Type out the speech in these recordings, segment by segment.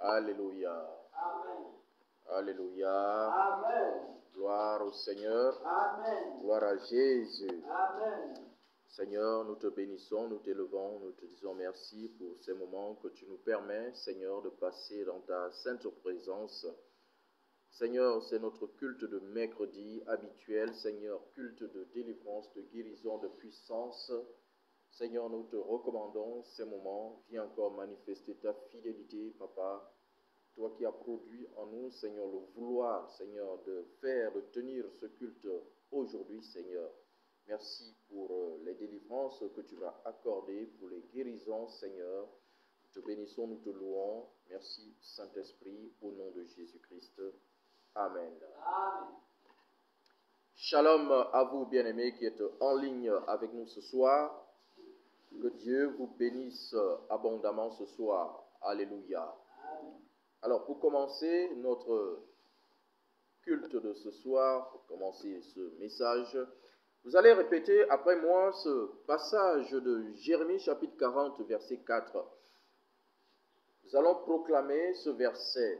Alléluia. Amen. Alléluia. Amen. Gloire au Seigneur. Amen. Gloire à Jésus. Amen. Seigneur, nous te bénissons, nous t'élevons, nous te disons merci pour ces moments que tu nous permets, Seigneur, de passer dans ta sainte présence. Seigneur, c'est notre culte de mercredi habituel, Seigneur, culte de délivrance, de guérison, de puissance. Seigneur, nous te recommandons ces moments. Viens encore manifester ta fidélité, Papa. Toi qui as produit en nous, Seigneur, le vouloir, Seigneur, de faire, de tenir ce culte aujourd'hui, Seigneur. Merci pour les délivrances que tu vas accorder, pour les guérisons, Seigneur. Nous te bénissons, nous te louons. Merci, Saint-Esprit, au nom de Jésus-Christ. Amen. Amen. Shalom à vous, bien-aimés, qui êtes en ligne avec nous ce soir. Que Dieu vous bénisse abondamment ce soir. Alléluia. Amen. Alors, pour commencer notre culte de ce soir, pour commencer ce message, vous allez répéter après moi ce passage de Jérémie chapitre 40, verset 4. Nous allons proclamer ce verset.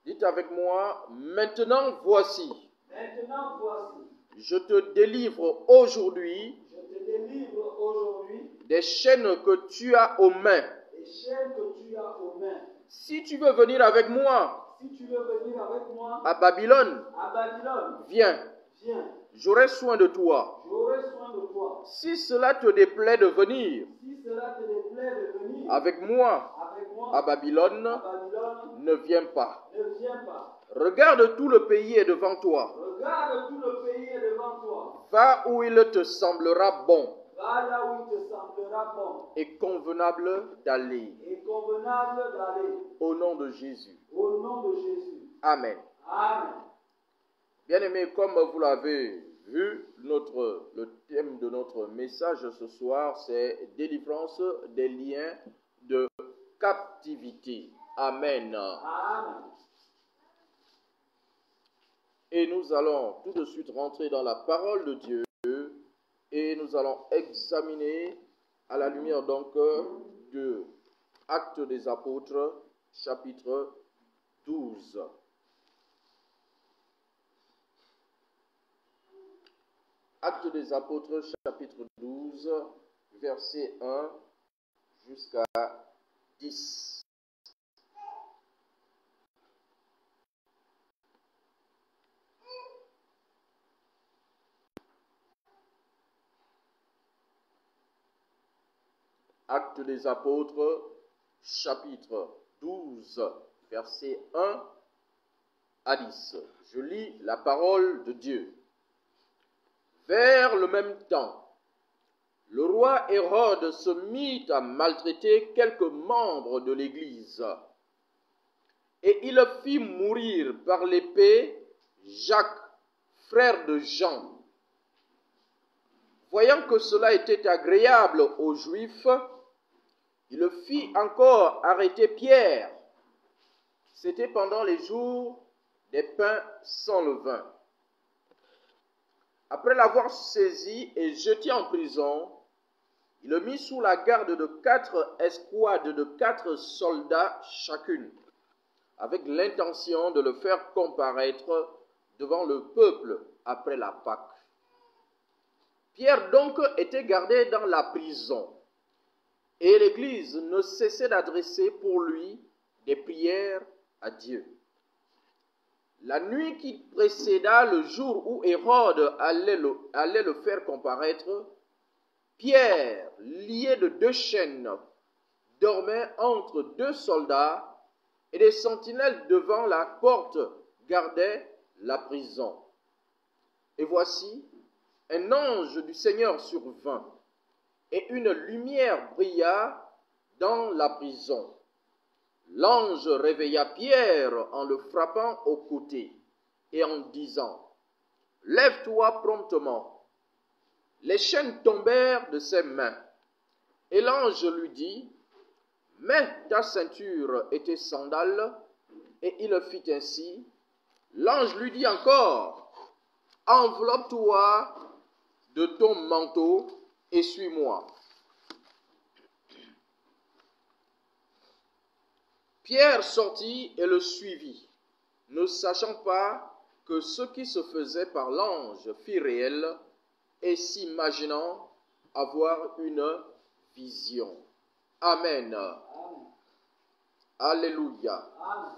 Dites avec moi, maintenant voici. Maintenant voici. Je te délivre aujourd'hui Je te délivre aujourd'hui des chaînes que tu as aux mains. des chaînes que tu as aux mains. Si tu veux venir avec moi Si tu veux venir avec moi à Babylone, à Babylone, viens, viens. j'aurai soin de toi. J'aurai soin de toi. Si cela te déplaît de venir Si cela te déplaît de venir avec moi à Babylone, à Babylone, ne viens pas. ne viens pas. Regarde, tout le pays est devant toi. Regarde, tout le pays est devant toi. Va où il te semblera bon Va là où il te semblera bon et convenable d'aller. et convenable d'aller. Au nom de Jésus. Au nom de Jésus. Amen. Amen. Bien-aimés, comme vous l'avez vu, le thème de notre message ce soir, c'est délivrance des liens de captivité. Amen. Amen. Et nous allons tout de suite rentrer dans la parole de Dieu et nous allons examiner à la lumière donc de Actes des Apôtres, chapitre 12. Actes des Apôtres, chapitre 12, verset 1 jusqu'à 10. Actes des Apôtres, chapitre 12, verset 1 à 10. Je lis la parole de Dieu. Vers le même temps, le roi Hérode se mit à maltraiter quelques membres de l'Église, et il fit mourir par l'épée Jacques, frère de Jean. Voyant que cela était agréable aux Juifs, il fit encore arrêter Pierre. C'était pendant les jours des pains sans levain. Après l'avoir saisi et jeté en prison, il le mit sous la garde de 4 escouades de 4 soldats chacune, avec l'intention de le faire comparaître devant le peuple après la Pâque. Pierre donc était gardé dans la prison, et l'Église ne cessait d'adresser pour lui des prières à Dieu. La nuit qui précéda le jour où Hérode allait le faire comparaître, Pierre, lié de 2 chaînes, dormait entre 2 soldats et des sentinelles devant la porte gardaient la prison. Et voici, un ange du Seigneur survint, et une lumière brilla dans la prison. L'ange réveilla Pierre en le frappant au côté et en disant « Lève-toi promptement ». Les chaînes tombèrent de ses mains. Et l'ange lui dit « Mets ta ceinture et tes sandales ». Et il fit ainsi. L'ange lui dit encore « Enveloppe-toi de ton manteau et suis-moi ». Pierre sortit et le suivit, ne sachant pas que ce qui se faisait par l'ange fut réel et s'imaginant avoir une vision. Amen. Amen. Alléluia. Amen.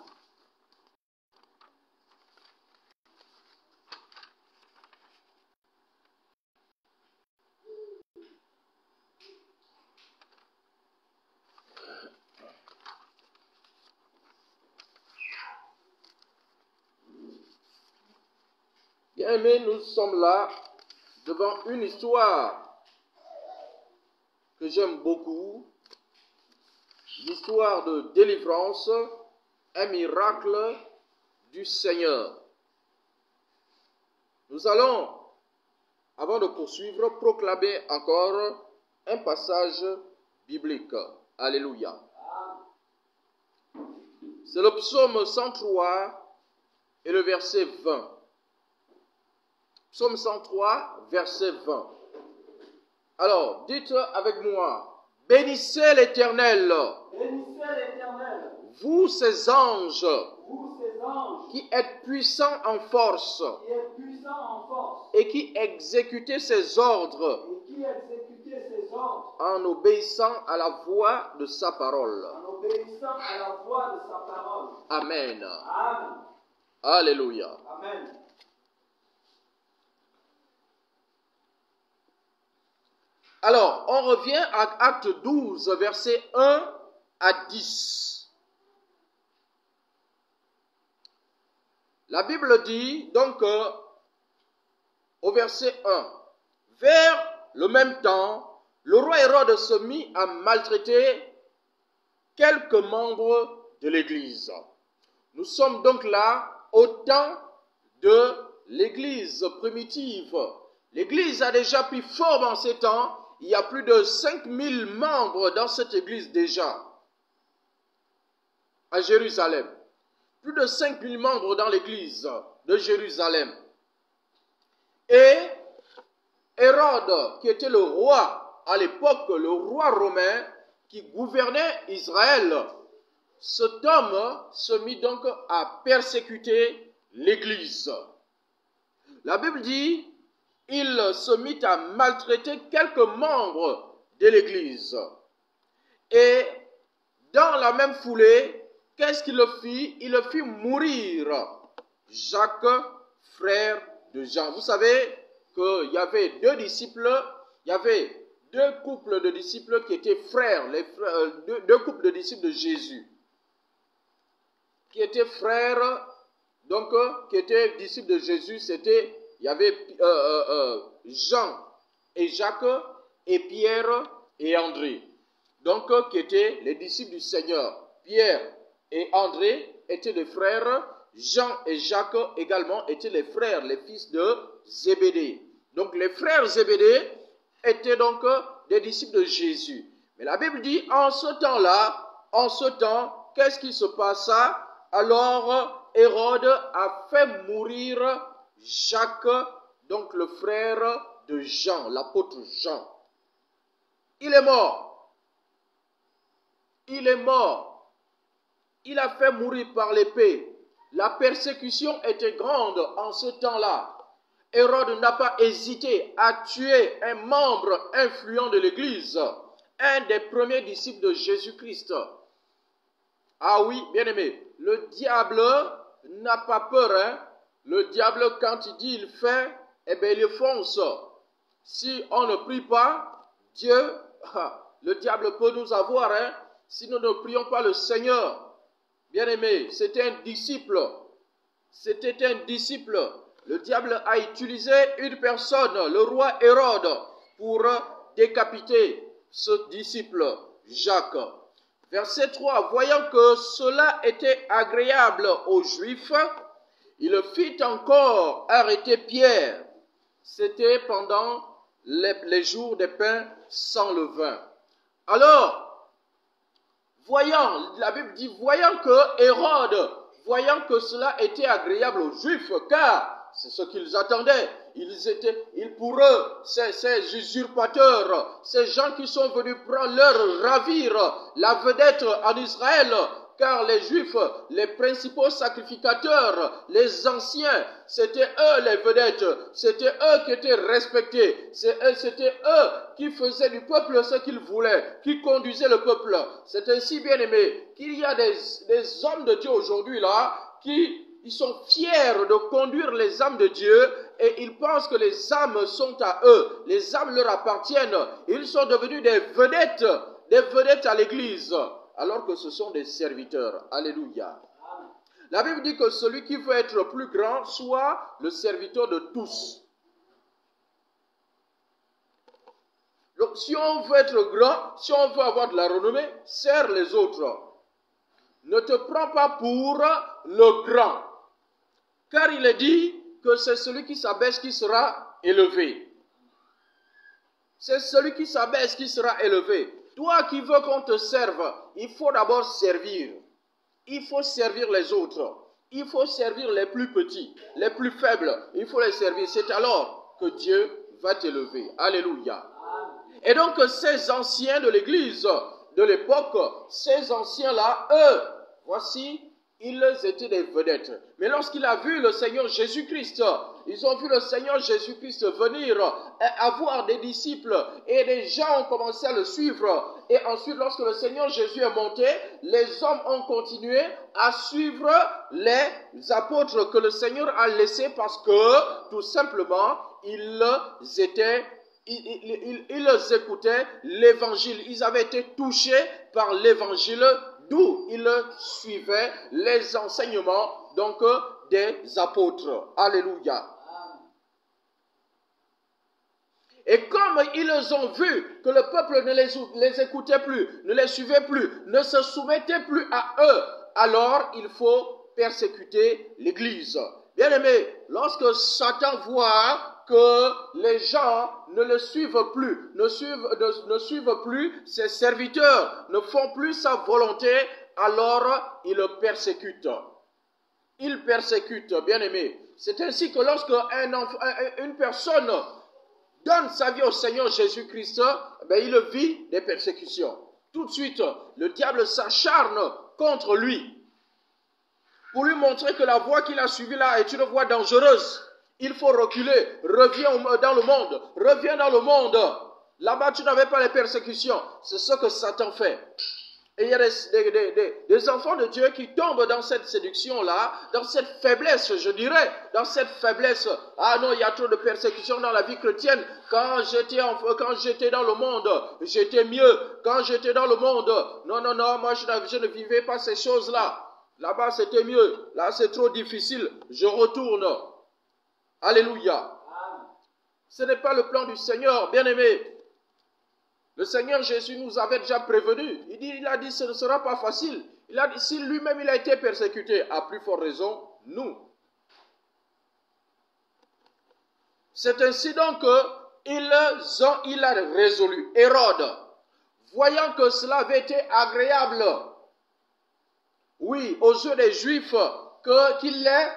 Bien-aimés, nous sommes là devant une histoire que j'aime beaucoup, l'histoire de délivrance, un miracle du Seigneur. Nous allons, avant de poursuivre, proclamer encore un passage biblique. Alléluia. C'est le psaume 103 et le verset 20. Psaume 103, verset 20. Alors, dites avec moi, bénissez l'Éternel. Bénissez l'Éternel, Vous, ses anges, vous ses anges, qui êtes puissants en force qui êtes puissants en force, et qui exécutez ses ordres et qui exécutez ses ordres, en obéissant à la voix de sa parole. en obéissant à la voix de sa parole. Amen. Amen. Alléluia. Amen. Alors, on revient à Acte 12, versets 1 à 10. La Bible dit donc au verset 1, « Vers le même temps, le roi Hérode se mit à maltraiter quelques membres de l'Église. » Nous sommes donc là au temps de l'Église primitive. L'Église a déjà pris forme en ces temps. Il y a plus de 5000 membres dans cette Église déjà, à Jérusalem. Plus de 5000 membres dans l'Église de Jérusalem. Et Hérode, qui était le roi à l'époque, le roi romain, qui gouvernait Israël, cet homme se mit donc à persécuter l'Église. La Bible dit, il se mit à maltraiter quelques membres de l'Église. Et dans la même foulée, qu'est-ce qu'il fit? Il fit mourir Jacques, frère de Jean. Vous savez qu'il y avait deux disciples, il y avait deux couples de disciples qui étaient frères, deux couples de disciples de Jésus, qui étaient frères, donc qui étaient disciples de Jésus. C'était, il y avait Jean et Jacques et Pierre et André, donc qui étaient les disciples du Seigneur. Pierre et André étaient des frères. Jean et Jacques également étaient les frères, les fils de Zébédée. Donc les frères Zébédée étaient donc des disciples de Jésus. Mais la Bible dit, en ce temps-là, qu'est-ce qui se passa? Alors Hérode a fait mourir Jacques, donc le frère de Jean, l'apôtre Jean. Il est mort. Il est mort. Il a fait mourir par l'épée. La persécution était grande en ce temps-là. Hérode n'a pas hésité à tuer un membre influent de l'Église, un des premiers disciples de Jésus-Christ. Ah oui, bien-aimé, le diable n'a pas peur. Hein? Le diable, quand il dit il fait, eh bien il fonce. Si on ne prie pas, Dieu, le diable peut nous avoir. Hein? Si nous ne prions pas le Seigneur. Bien-aimé, c'était un disciple. C'était un disciple. Le diable a utilisé une personne, le roi Hérode, pour décapiter ce disciple, Jacques. Verset 3. Voyant que cela était agréable aux Juifs, il fit encore arrêter Pierre. C'était pendant les jours des pains sans levain. Alors, la Bible dit, voyant que Hérode, voyant que cela était agréable aux Juifs, car c'est ce qu'ils attendaient, pour eux, ces usurpateurs, ces gens qui sont venus ravir la vedette en Israël, car les Juifs, les principaux sacrificateurs, les anciens, c'était eux les vedettes, c'était eux qui étaient respectés, c'était eux qui faisaient du peuple ce qu'ils voulaient, qui conduisaient le peuple. C'est ainsi, bien aimé, qu'il y a des hommes de Dieu aujourd'hui là, ils sont fiers de conduire les âmes de Dieu et ils pensent que les âmes sont à eux, les âmes leur appartiennent. Ils sont devenus des vedettes à l'église, alors que ce sont des serviteurs. Alléluia. La Bible dit que celui qui veut être plus grand soit le serviteur de tous. Donc, si on veut être grand, si on veut avoir de la renommée, sers les autres. Ne te prends pas pour le grand. Car il est dit que c'est celui qui s'abaisse qui sera élevé. C'est celui qui s'abaisse qui sera élevé. Toi qui veux qu'on te serve, il faut d'abord servir. Il faut servir les autres. Il faut servir les plus petits, les plus faibles. Il faut les servir. C'est alors que Dieu va t'élever. Alléluia. Et donc ces anciens de l'église de l'époque, ces anciens-là, eux, voici, ils étaient des vedettes. Mais lorsqu'il a vu le Seigneur Jésus-Christ, ils ont vu le Seigneur Jésus-Christ venir, avoir des disciples, et des gens ont commencé à le suivre. Et ensuite, lorsque le Seigneur Jésus est monté, les hommes ont continué à suivre les apôtres que le Seigneur a laissés parce que, tout simplement, ils écoutaient l'évangile. Ils avaient été touchés par l'évangile, d'où ils suivaient les enseignements donc des apôtres. Alléluia. Et comme ils ont vu que le peuple ne les écoutait plus, ne les suivait plus, ne se soumettait plus à eux, alors il faut persécuter l'Église. Bien aimé, lorsque Satan voit que les gens ne le suivent plus, ne suivent plus ses serviteurs, ne font plus sa volonté, alors il le persécute. Il persécute, bien aimé. C'est ainsi que lorsque une personne donne sa vie au Seigneur Jésus-Christ, il vit des persécutions. Tout de suite, le diable s'acharne contre lui pour lui montrer que la voie qu'il a suivie là est une voie dangereuse. Il faut reculer, reviens dans le monde, reviens dans le monde. Là-bas, tu n'avais pas les persécutions. C'est ce que Satan fait. Et il y a des enfants de Dieu qui tombent dans cette séduction-là, dans cette faiblesse, je dirais, dans cette faiblesse. Ah non, il y a trop de persécutions dans la vie chrétienne. Quand j'étais dans le monde, j'étais mieux. Quand j'étais dans le monde, non, moi je ne vivais pas ces choses-là. Là-bas, c'était mieux. Là, c'est trop difficile. Je retourne. Alléluia. Ce n'est pas le plan du Seigneur, bien-aimé. Le Seigneur Jésus nous avait déjà prévenu. Il a dit ce ne sera pas facile. Il a dit si lui-même il a été persécuté, à plus forte raison, nous. C'est ainsi donc qu'il a résolu. Hérode, voyant que cela avait été agréable, oui, aux yeux des Juifs, qu'il l'ait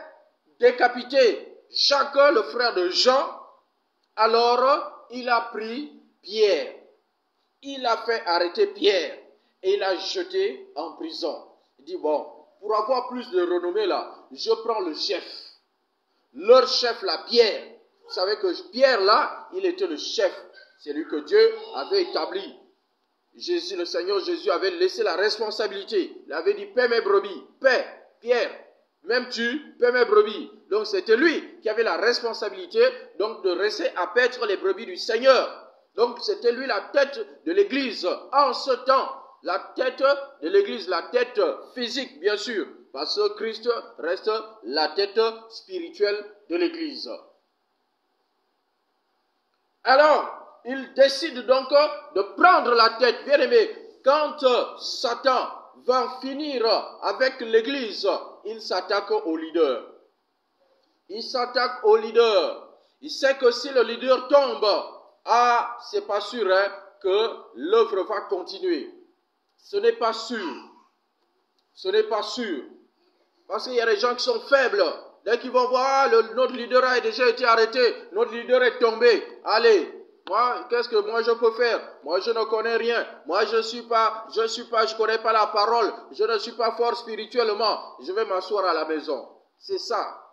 décapité, Jacques, le frère de Jean, alors il a pris Pierre. Il a fait arrêter Pierre et il l'a jeté en prison. Il dit, bon, pour avoir plus de renommée là, je prends le chef. Leur chef là, Pierre. Vous savez que Pierre là, il était le chef. C'est lui que Dieu avait établi. Le Seigneur Jésus avait laissé la responsabilité. Il avait dit, paie mes brebis. Paie, Pierre, même tu, paie mes brebis. Donc c'était lui qui avait la responsabilité donc de rester à paître les brebis du Seigneur. Donc c'était lui la tête de l'église en ce temps. La tête de l'église, la tête physique bien sûr. Parce que Christ reste la tête spirituelle de l'église. Alors, il décide donc de prendre la tête. Bien aimé, quand Satan va en finir avec l'Église, il s'attaque au leader. Il s'attaque au leader. Il sait que si le leader tombe, c'est pas sûr que l'œuvre va continuer. Ce n'est pas sûr. Ce n'est pas sûr. Parce qu'il y a des gens qui sont faibles. Dès qu'ils vont voir, notre leader a déjà été arrêté, notre leader est tombé. Allez, qu'est-ce que moi je peux faire? Moi je ne connais rien. Moi je connais pas la parole. Je ne suis pas fort spirituellement. Je vais m'asseoir à la maison. C'est ça.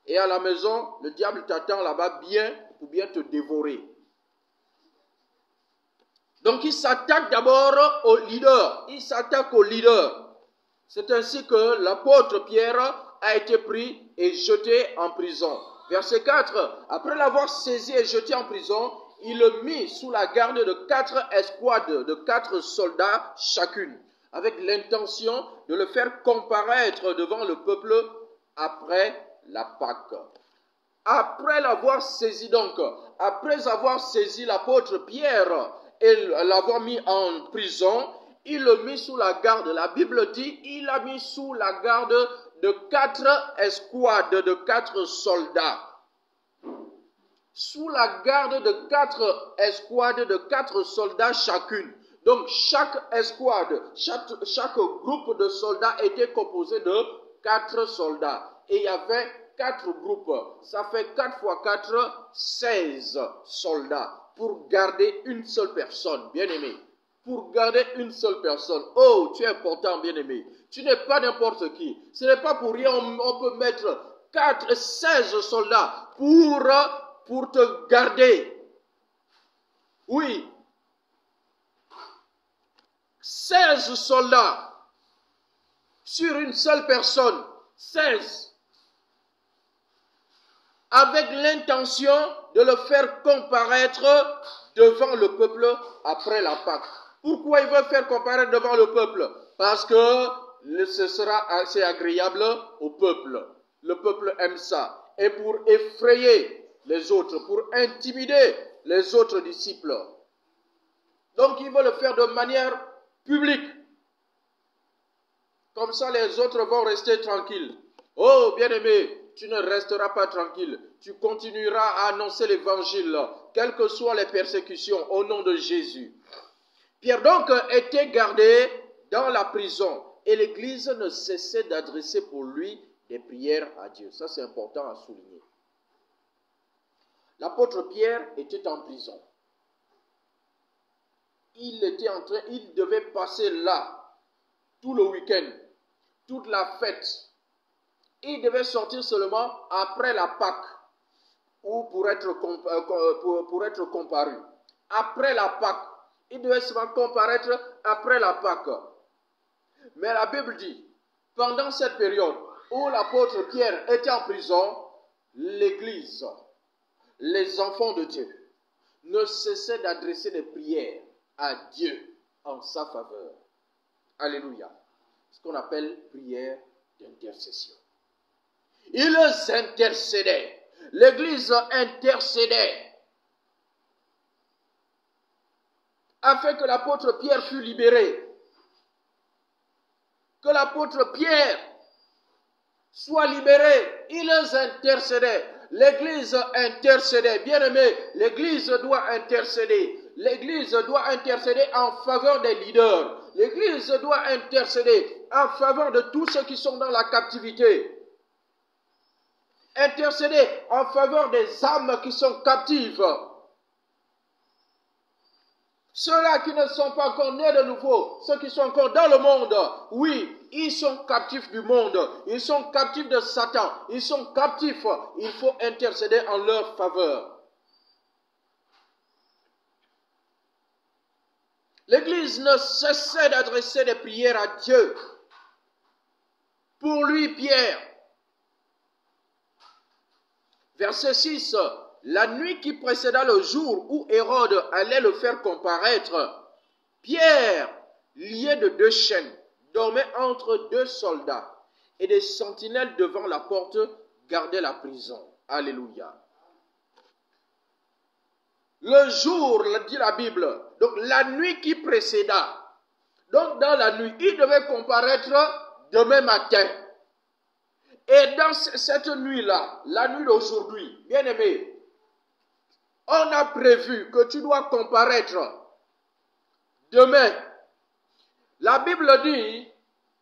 Et à la maison, le diable t'attend là-bas pour bien te dévorer. Donc il s'attaque d'abord au leader. Il s'attaque au leader. C'est ainsi que l'apôtre Pierre a été pris et jeté en prison. Verset 4. Après l'avoir saisi et jeté en prison, il le mit sous la garde de 4 escouades, de 4 soldats chacune, avec l'intention de le faire comparaître devant le peuple après la Pâque. Après l'avoir saisi donc, après avoir saisi l'apôtre Pierre et l'avoir mis en prison, il le mit sous la garde. La Bible dit, il l'a mis sous la garde de 4 escouades, de 4 soldats. Sous la garde de 4 escouades, de 4 soldats chacune. Donc chaque escouade, chaque groupe de soldats était composé de 4 soldats. Et il y avait 4 groupes. Ça fait 4 fois 4, 16 soldats. Pour garder une seule personne, bien-aimé. Pour garder une seule personne. Oh, tu es important, bien-aimé. Tu n'es pas n'importe qui. Ce n'est pas pour rien, on peut mettre 16 soldats pour te garder. Oui. 16 soldats sur une seule personne. 16. Avec l'intention de le faire comparaître devant le peuple après la Pâque. Pourquoi il veut faire comparaître devant le peuple? Parce que ce sera assez agréable au peuple. Le peuple aime ça. Et pour effrayer les autres, pour intimider les autres disciples. Donc il veut le faire de manière publique. Comme ça les autres vont rester tranquilles. Oh bien-aimé, tu ne resteras pas tranquille. Tu continueras à annoncer l'évangile, quelles que soient les persécutions, au nom de Jésus. Pierre donc était gardé dans la prison et l'Église ne cessait d'adresser pour lui des prières à Dieu. Ça c'est important à souligner. L'apôtre Pierre était en prison. Il devait passer là tout le week-end, toute la fête. Il devait sortir seulement après la Pâque ou pour être comparu. Après la Pâque. Il devait seulement comparaître après la Pâque. Mais la Bible dit, pendant cette période où l'apôtre Pierre était en prison, l'Église, les enfants de Dieu, ne cessaient d'adresser des prières à Dieu en sa faveur. Alléluia. Ce qu'on appelle prière d'intercession. Ils intercédaient. L'Église intercédait afin que l'apôtre Pierre fût libéré. Que l'apôtre Pierre soit libéré. Ils intercédaient. L'Église intercédait. Bien-aimé, l'Église doit intercéder. L'Église doit intercéder en faveur des leaders. L'Église doit intercéder en faveur de tous ceux qui sont dans la captivité. Intercéder en faveur des âmes qui sont captives. Ceux-là qui ne sont pas encore nés de nouveau, ceux qui sont encore dans le monde, oui, ils sont captifs du monde, ils sont captifs de Satan, ils sont captifs, il faut intercéder en leur faveur. L'Église ne cessait d'adresser des prières à Dieu. Pour lui, Pierre, verset 6, la nuit qui précéda le jour où Hérode allait le faire comparaître, Pierre, lié de 2 chaînes, dormait entre 2 soldats et des sentinelles devant la porte gardaient la prison. Alléluia. Le jour, dit la Bible, donc la nuit qui précéda, Donc dans la nuit, il devait comparaître demain matin. Et dans cette nuit-là, la nuit d'aujourd'hui, bien aimé, on a prévu que tu dois comparaître demain. La Bible dit,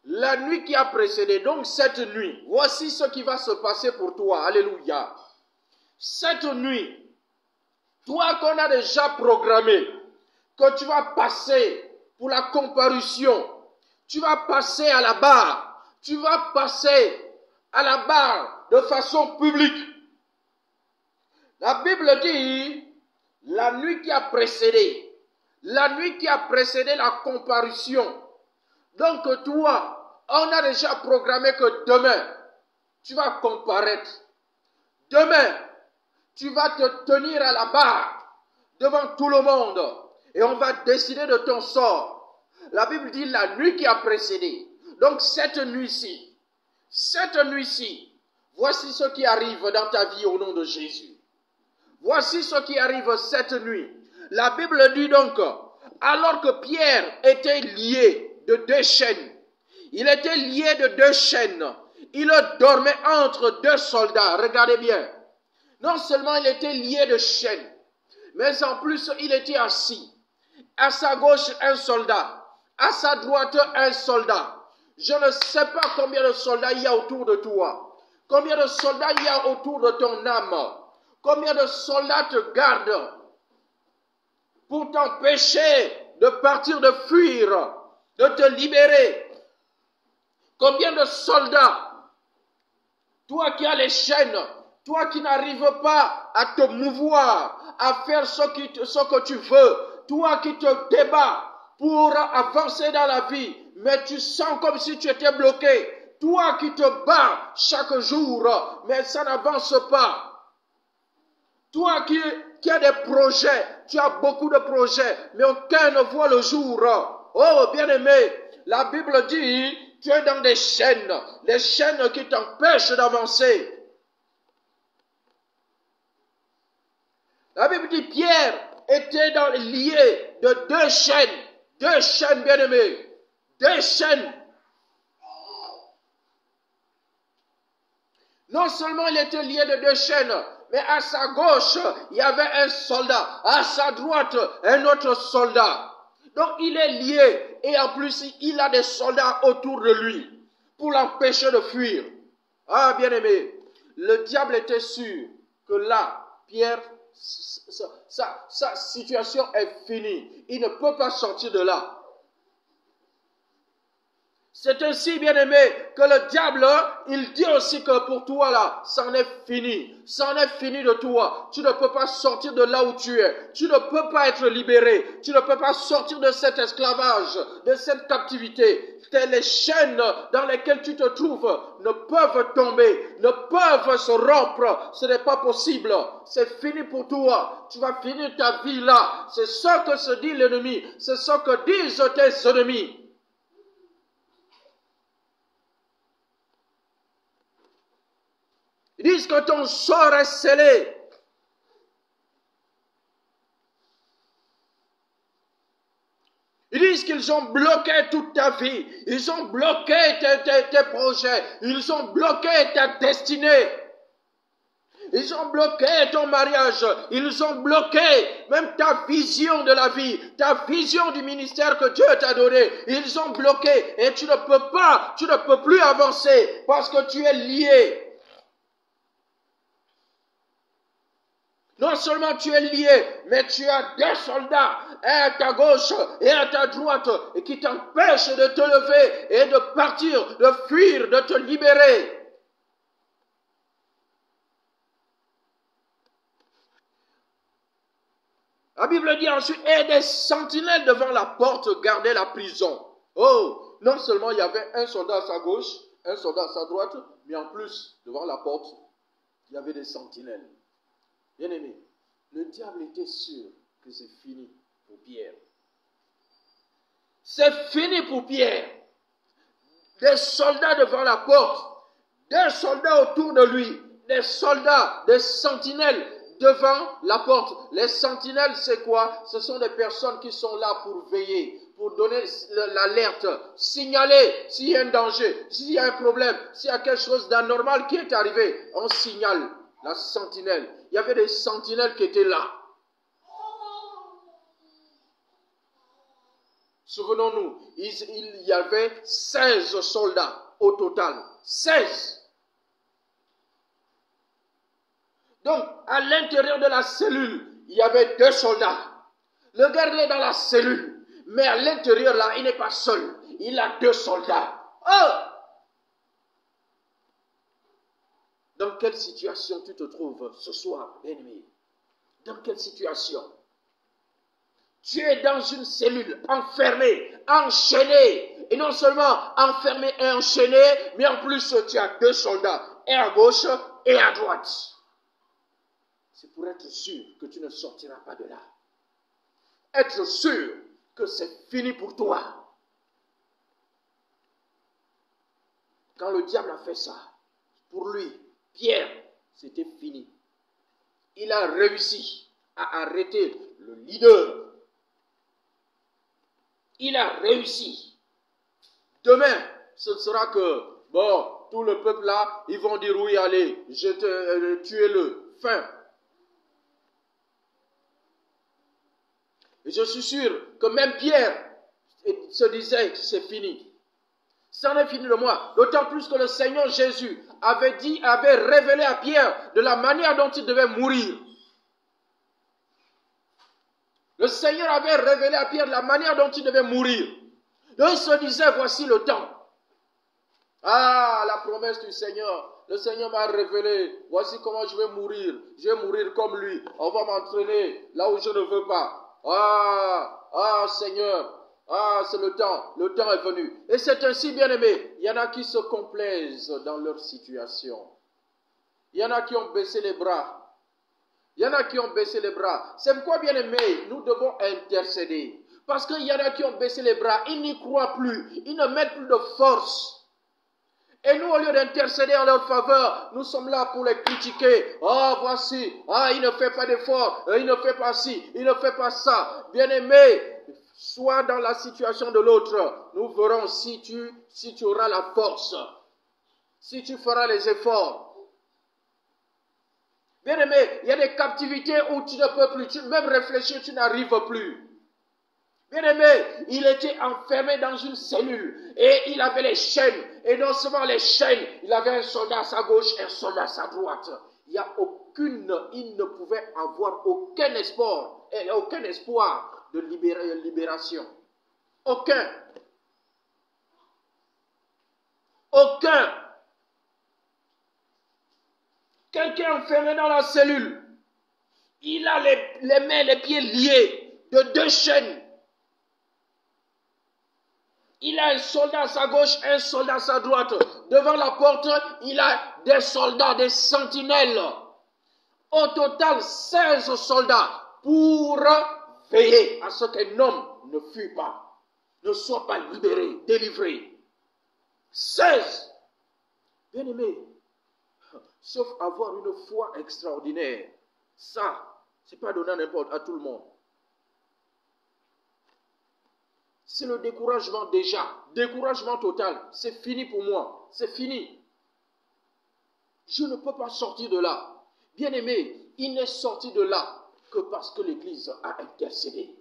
la nuit qui a précédé, donc cette nuit, voici ce qui va se passer pour toi. Alléluia. Cette nuit, toi qu'on a déjà programmé, que tu vas passer pour la comparution, tu vas passer à la barre, tu vas passer à la barre de façon publique. La Bible dit, la nuit qui a précédé la comparution. Donc toi, on a déjà programmé que demain, tu vas comparaître. Demain, tu vas te tenir à la barre devant tout le monde et on va décider de ton sort. La Bible dit la nuit qui a précédé. Donc cette nuit-ci, voici ce qui arrive dans ta vie au nom de Jésus. Voici ce qui arrive cette nuit. La Bible dit donc, alors que Pierre était lié de 2 chaînes, il était lié de 2 chaînes, il dormait entre 2 soldats, regardez bien. Non seulement il était lié de chaînes, mais en plus il était assis. À sa gauche un soldat, à sa droite un soldat. Je ne sais pas combien de soldats il y a autour de toi, combien de soldats il y a autour de ton âme, combien de soldats te gardent pour t'empêcher de partir, de fuir, de te libérer. Combien de soldats, toi qui as les chaînes, toi qui n'arrives pas à te mouvoir, à faire ce que tu veux, toi qui te débats pour avancer dans la vie, mais tu sens comme si tu étais bloqué, toi qui te bats chaque jour, mais ça n'avance pas. Toi qui as des projets, tu as beaucoup de projets, mais aucun ne voit le jour. Oh, bien-aimé, la Bible dit, tu es dans des chaînes qui t'empêchent d'avancer. La Bible dit, Pierre était lié de 2 chaînes, bien-aimés, 2 chaînes. Non seulement il était lié de 2 chaînes, mais à sa gauche, il y avait un soldat. À sa droite, un autre soldat. Donc il est lié. Et en plus, il a des soldats autour de lui pour l'empêcher de fuir. Ah, bien-aimé, le diable était sûr que là, Pierre, sa situation est finie. Il ne peut pas sortir de là. C'est ainsi, bien-aimé, que le diable, il dit aussi que pour toi, là, c'en est fini. C'en est fini de toi. Tu ne peux pas sortir de là où tu es. Tu ne peux pas être libéré. Tu ne peux pas sortir de cet esclavage, de cette captivité. Les chaînes dans lesquelles tu te trouves ne peuvent tomber, ne peuvent se rompre. Ce n'est pas possible. C'est fini pour toi. Tu vas finir ta vie là. C'est ce que se dit l'ennemi. C'est ce que disent tes ennemis. Ils disent que ton sort est scellé. Ils disent qu'ils ont bloqué toute ta vie. Ils ont bloqué tes projets. Ils ont bloqué ta destinée. Ils ont bloqué ton mariage. Ils ont bloqué même ta vision de la vie. Ta vision du ministère que Dieu t'a donné. Ils ont bloqué. Et tu ne peux plus avancer parce que tu es lié. Non seulement tu es lié, mais tu as 2 soldats, un à ta gauche et un à ta droite, et qui t'empêchent de te lever et de partir, de fuir, de te libérer. La Bible dit ensuite, et des sentinelles devant la porte gardaient la prison. Oh, non seulement il y avait un soldat à sa gauche, un soldat à sa droite, mais en plus, devant la porte, il y avait des sentinelles. Bien-aimé, le diable était sûr que c'est fini pour Pierre. C'est fini pour Pierre. Des soldats devant la porte, 2 soldats autour de lui, des soldats, des sentinelles devant la porte. Les sentinelles, c'est quoi? Ce sont des personnes qui sont là pour veiller, pour donner l'alerte, signaler s'il y a un danger, s'il y a un problème, s'il y a quelque chose d'anormal qui est arrivé, on signale la sentinelle. Il y avait des sentinelles qui étaient là. Souvenons-nous, il y avait 16 soldats au total. 16. Donc, à l'intérieur de la cellule, il y avait 2 soldats. Le gardien est dans la cellule, mais à l'intérieur, là, il n'est pas seul. Il a 2 soldats. Oh! Dans quelle situation tu te trouves ce soir, bien-aimé? Dans quelle situation? Tu es dans une cellule, enfermé, enchaîné. Et non seulement enfermé et enchaîné, mais en plus tu as 2 soldats, et à gauche et à droite. C'est pour être sûr que tu ne sortiras pas de là. Être sûr que c'est fini pour toi. Quand le diable a fait ça, pour lui, Pierre, c'était fini. Il a réussi à arrêter le leader. Il a réussi. Demain, ce ne sera que, bon, tout le peuple là, ils vont dire oui, allez, tuez-le. Fin. Et je suis sûr que même Pierre se disait, c'est fini. C'en est fini de moi. D'autant plus que le Seigneur Jésus avait révélé à Pierre de la manière dont il devait mourir. Le Seigneur avait révélé à Pierre la manière dont il devait mourir. Donc il se disait, voici le temps. Ah, la promesse du Seigneur. Le Seigneur m'a révélé, voici comment je vais mourir. Je vais mourir comme lui. On va m'entraîner là où je ne veux pas. Seigneur. Ah, c'est le temps est venu. Et c'est ainsi, bien-aimés, il y en a qui se complaisent dans leur situation. Il y en a qui ont baissé les bras. Il y en a qui ont baissé les bras. C'est pourquoi, bien-aimés, nous devons intercéder. Parce qu'il y en a qui ont baissé les bras, ils n'y croient plus, ils ne mettent plus de force. Et nous, au lieu d'intercéder en leur faveur, nous sommes là pour les critiquer. Oh, voici, il ne fait pas d'effort, il ne fait pas ci, il ne fait pas ça. Bien-aimés, sois dans la situation de l'autre. Nous verrons si tu auras la force, si tu feras les efforts. Bien-aimé, il y a des captivités où tu ne peux plus, même réfléchir, tu n'arrives plus. Bien-aimé, il était enfermé dans une cellule et il avait les chaînes. Et non seulement les chaînes, il avait un soldat à sa gauche et un soldat à sa droite. Il ne pouvait avoir aucun espoir de libération. Aucun. Quelqu'un enfermé dans la cellule, il a les mains et les pieds liés de 2 chaînes. Il a un soldat à sa gauche, un soldat à sa droite. Devant la porte, il a des soldats, des sentinelles. Au total, 16 soldats pour veiller à ce qu'un homme ne fuit pas, ne soit pas libéré, délivré. 16. Bien-aimé, sauf avoir une foi extraordinaire, ça, c'est pas donné à tout le monde. C'est le découragement déjà. Découragement total. C'est fini pour moi. C'est fini. Je ne peux pas sortir de là. Bien-aimé, il n'est sorti de là que parce que l'Église a intercédé.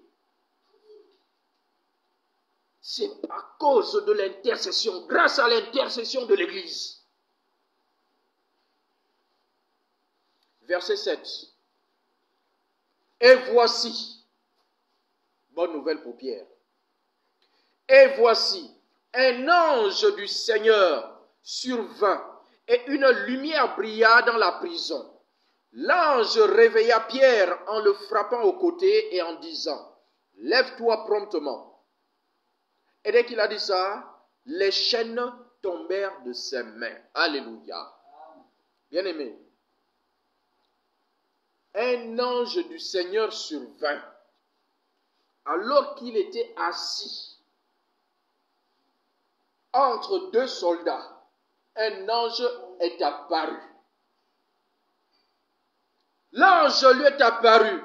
C'est à cause de l'intercession, grâce à l'intercession de l'Église. Verset 7. Et voici, bonne nouvelle pour Pierre. Et voici, un ange du Seigneur survint, et une lumière brilla dans la prison. L'ange réveilla Pierre en le frappant au côté et en disant, « Lève-toi promptement. » Et dès qu'il a dit ça, les chaînes tombèrent de ses mains. Alléluia. Bien-aimé, un ange du Seigneur survint, alors qu'il était assis entre 2 soldats, un ange est apparu. L'ange lui est apparu.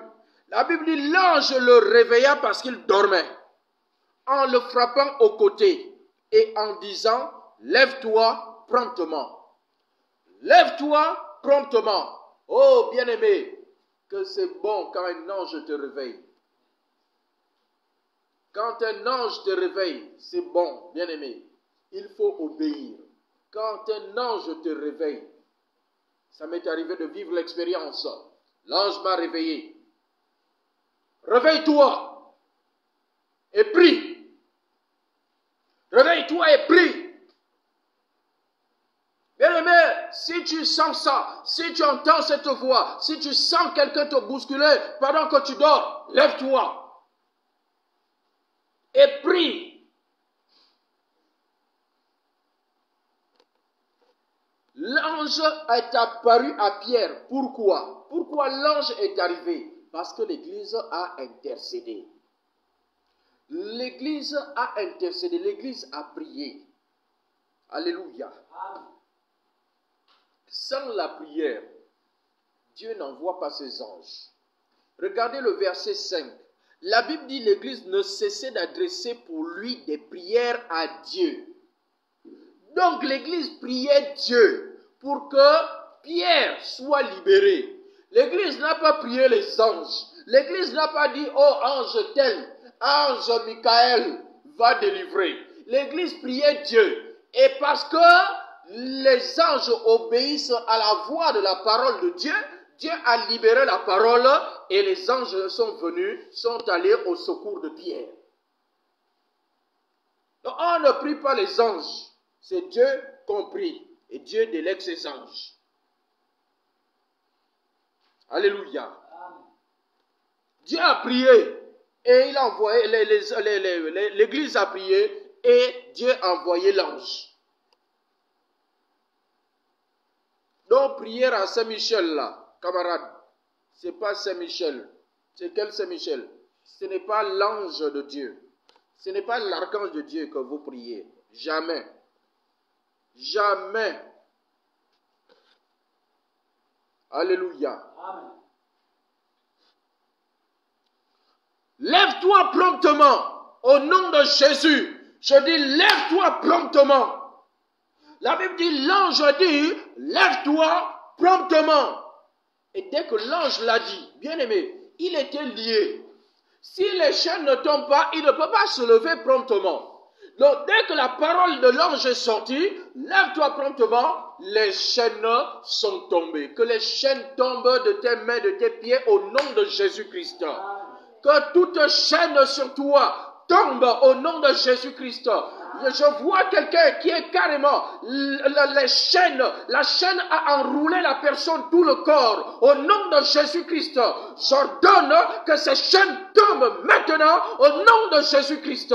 La Bible dit l'ange le réveilla parce qu'il dormait. en le frappant au côté et en disant, lève-toi promptement. Lève-toi promptement. Oh bien-aimé, que c'est bon quand un ange te réveille. Quand un ange te réveille, c'est bon, bien-aimé. Il faut obéir. Quand un ange te réveille, ça m'est arrivé de vivre l'expérience. L'ange m'a réveillé. Réveille-toi et prie. Réveille-toi et prie. Bien-aimé, si tu sens ça, si tu entends cette voix, si tu sens quelqu'un te bousculer pendant que tu dors, lève-toi et prie. L'ange est apparu à Pierre. Pourquoi? Pourquoi l'ange est arrivé? Parce que l'Église a intercédé. L'Église a intercédé, l'Église a prié. Alléluia. Amen. Sans la prière, Dieu n'envoie pas ses anges. Regardez le verset 5. La Bible dit l'Église ne cessait d'adresser pour lui des prières à Dieu. Donc l'Église priait Dieu pour que Pierre soit libéré. L'Église n'a pas prié les anges. L'Église n'a pas dit, oh ange tel, ange Michael va délivrer. L'Église priait Dieu. Et parce que les anges obéissent à la voix de la parole de Dieu, Dieu a libéré la parole et les anges sont venus, sont allés au secours de Pierre. Donc on ne prie pas les anges. C'est Dieu qu'on prie. Et Dieu délègue ses anges. Alléluia. Amen. Dieu a prié et il a envoyé, l'Église a prié et Dieu a envoyé l'ange. Donc prière à Saint-Michel là, camarade, ce n'est pas Saint-Michel. C'est quel Saint-Michel? Ce n'est pas l'ange de Dieu. Ce n'est pas l'archange de Dieu que vous priez. Jamais. Jamais. Alléluia. Amen. Lève-toi promptement au nom de Jésus. Je dis lève-toi promptement. La Bible dit, l'ange dit, lève-toi promptement. Et dès que l'ange l'a dit, bien aimé, il était lié. Si les chaînes ne tombent pas, il ne peut pas se lever promptement. Donc dès que la parole de l'ange est sortie, lève-toi promptement, les chaînes sont tombées. Que les chaînes tombent de tes mains, de tes pieds au nom de Jésus-Christ. Que toute chaîne sur toi tombe au nom de Jésus-Christ. Je vois quelqu'un qui est carrément les chaînes. La chaîne a enroulé la personne, tout le corps. Au nom de Jésus-Christ, j'ordonne que ces chaînes tombent maintenant au nom de Jésus-Christ.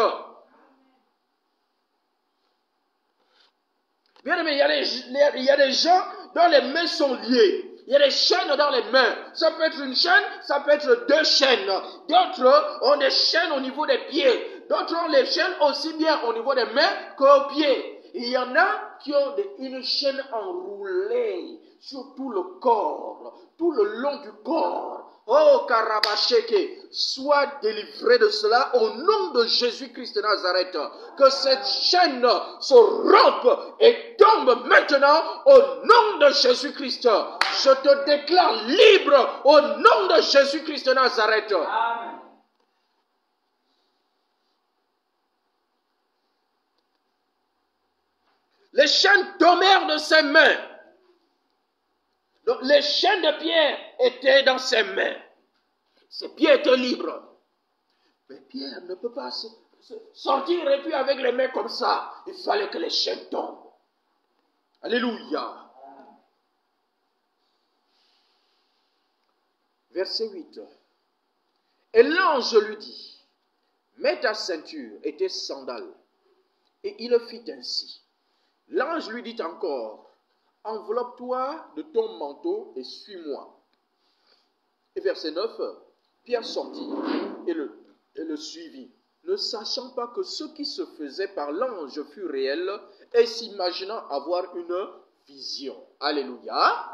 Bien aimé, il y a des gens dont les mains sont liées. Il y a des chaînes dans les mains. Ça peut être une chaîne, ça peut être deux chaînes. D'autres ont des chaînes au niveau des pieds. D'autres ont les chaînes aussi bien au niveau des mains qu'aux pieds. Il y en a qui ont une chaîne enroulée sur tout le corps, tout le long du corps. Oh, Karabasheke, sois délivré de cela au nom de Jésus-Christ de Nazareth. Que cette chaîne se rompe et tombe maintenant au nom de Jésus-Christ. Je te déclare libre au nom de Jésus-Christ de Nazareth. Amen. Les chaînes tombèrent de ses mains. Donc les chaînes de Pierre étaient dans ses mains. Ses pieds étaient libres. Mais Pierre ne peut pas sortir et puis avec les mains comme ça. Il fallait que les chaînes tombent. Alléluia. Verset 8. Et l'ange lui dit, mets ta ceinture et tes sandales. Et il fit ainsi. L'ange lui dit encore, enveloppe-toi de ton manteau et suis-moi. Et verset 9, Pierre sortit et le suivit, ne sachant pas que ce qui se faisait par l'ange fut réel et s'imaginant avoir une vision. Alléluia.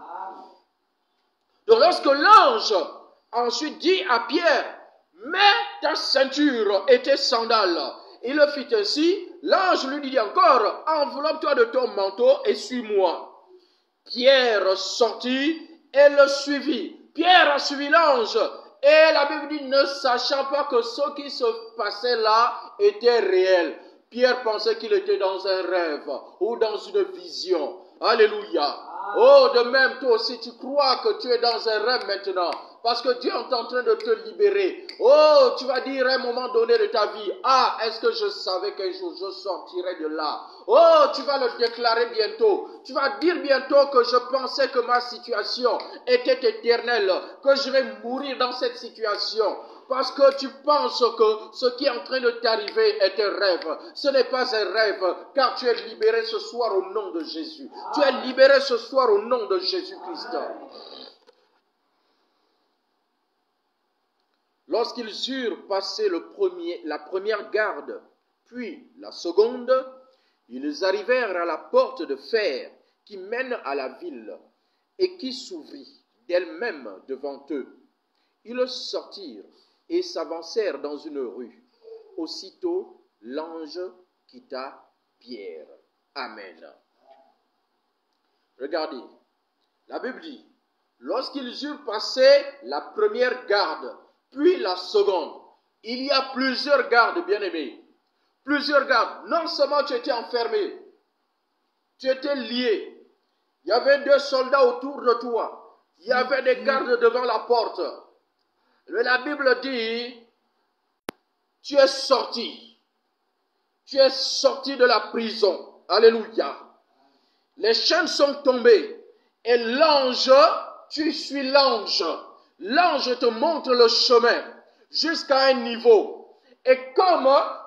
Donc lorsque l'ange ensuite dit à Pierre, mets ta ceinture et tes sandales, Il le fit ainsi. L'ange lui dit encore, enveloppe-toi de ton manteau et suis-moi. Pierre sortit et le suivit. Pierre a suivi l'ange. Et la Bible dit, ne sachant pas que ce qui se passait là était réel. Pierre pensait qu'il était dans un rêve ou dans une vision. Alléluia. Oh, de même, toi aussi, tu crois que tu es dans un rêve maintenant. Parce que Dieu est en train de te libérer. Oh, tu vas dire à un moment donné de ta vie, ah, est-ce que je savais qu'un jour je sortirais de là? Oh, tu vas le déclarer bientôt. Tu vas dire bientôt que je pensais que ma situation était éternelle, que je vais mourir dans cette situation. Parce que tu penses que ce qui est en train de t'arriver est un rêve. Ce n'est pas un rêve, car tu es libéré ce soir au nom de Jésus. Tu es libéré ce soir au nom de Jésus-Christ. Lorsqu'ils eurent passé la première garde, puis la seconde, ils arrivèrent à la porte de fer qui mène à la ville et qui s'ouvrit d'elle-même devant eux. Ils sortirent et s'avancèrent dans une rue. Aussitôt, l'ange quitta Pierre. Amen. Regardez, la Bible dit, lorsqu'ils eurent passé la première garde, puis la seconde, il y a plusieurs gardes, bien-aimés. Plusieurs gardes. Non seulement tu étais enfermé, tu étais lié. Il y avait 2 soldats autour de toi. Il y avait des gardes devant la porte. Mais la Bible dit, tu es sorti. Tu es sorti de la prison. Alléluia. Les chaînes sont tombées. Et l'ange, tu suis l'ange. L'ange te montre le chemin jusqu'à un niveau. Et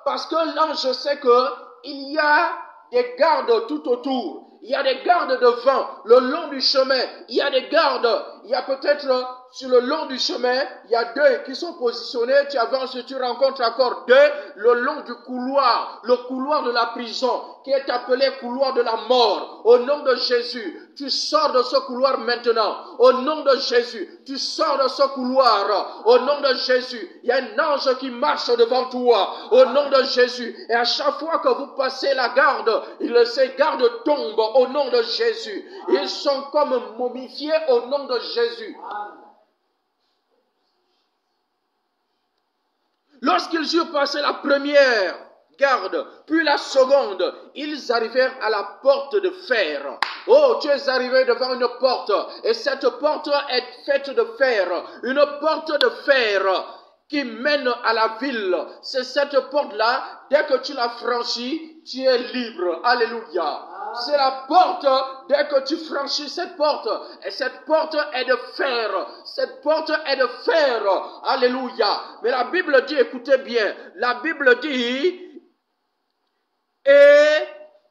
parce que l'ange sait qu'il y a des gardes tout autour. Il y a des gardes devant, le long du chemin. Il y a des gardes. Il y a peut-être sur le long du chemin, il y a 2 qui sont positionnés. Tu avances et tu rencontres encore 2 le long du couloir. Le couloir de la prison qui est appelé couloir de la mort. Au nom de Jésus, tu sors de ce couloir maintenant. Au nom de Jésus, tu sors de ce couloir. Au nom de Jésus, il y a un ange qui marche devant toi. Au nom de Jésus. Et à chaque fois que vous passez la garde, ces gardes tombent au nom de Jésus. Ils sont comme momifiés au nom de Jésus. Lorsqu'ils eurent passé la première garde, puis la seconde, ils arrivèrent à la porte de fer. Oh, tu es arrivé devant une porte, et cette porte est faite de fer. Une porte de fer qui mène à la ville. C'est cette porte-là, dès que tu la franchis, tu es libre. Alléluia. C'est la porte, dès que tu franchis cette porte, et cette porte est de fer. Cette porte est de fer. Alléluia. Mais la Bible dit, écoutez bien, la Bible dit, et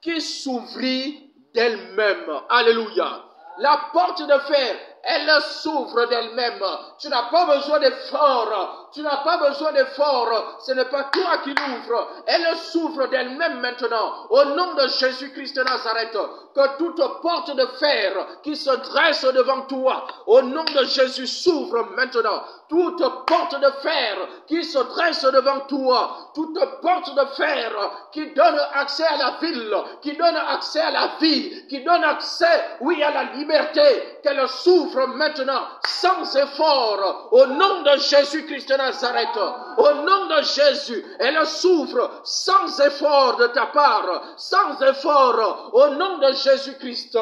qui s'ouvrit d'elle-même. Alléluia. La porte de fer, elle s'ouvre d'elle-même. Tu n'as pas besoin d'effort. Tu n'as pas besoin d'effort. Ce n'est pas toi qui l'ouvres. Elle s'ouvre d'elle-même maintenant. Au nom de Jésus-Christ de Nazareth, que toute porte de fer qui se dresse devant toi, au nom de Jésus, s'ouvre maintenant. Toute porte de fer qui se dresse devant toi, toute porte de fer qui donne accès à la ville, qui donne accès à la vie, qui donne accès, oui, à la liberté, qu'elle s'ouvre maintenant sans effort, au nom de Jésus-Christ de Nazareth, au nom de Jésus, elle s'ouvre sans effort de ta part, sans effort, au nom de Jésus-Christ.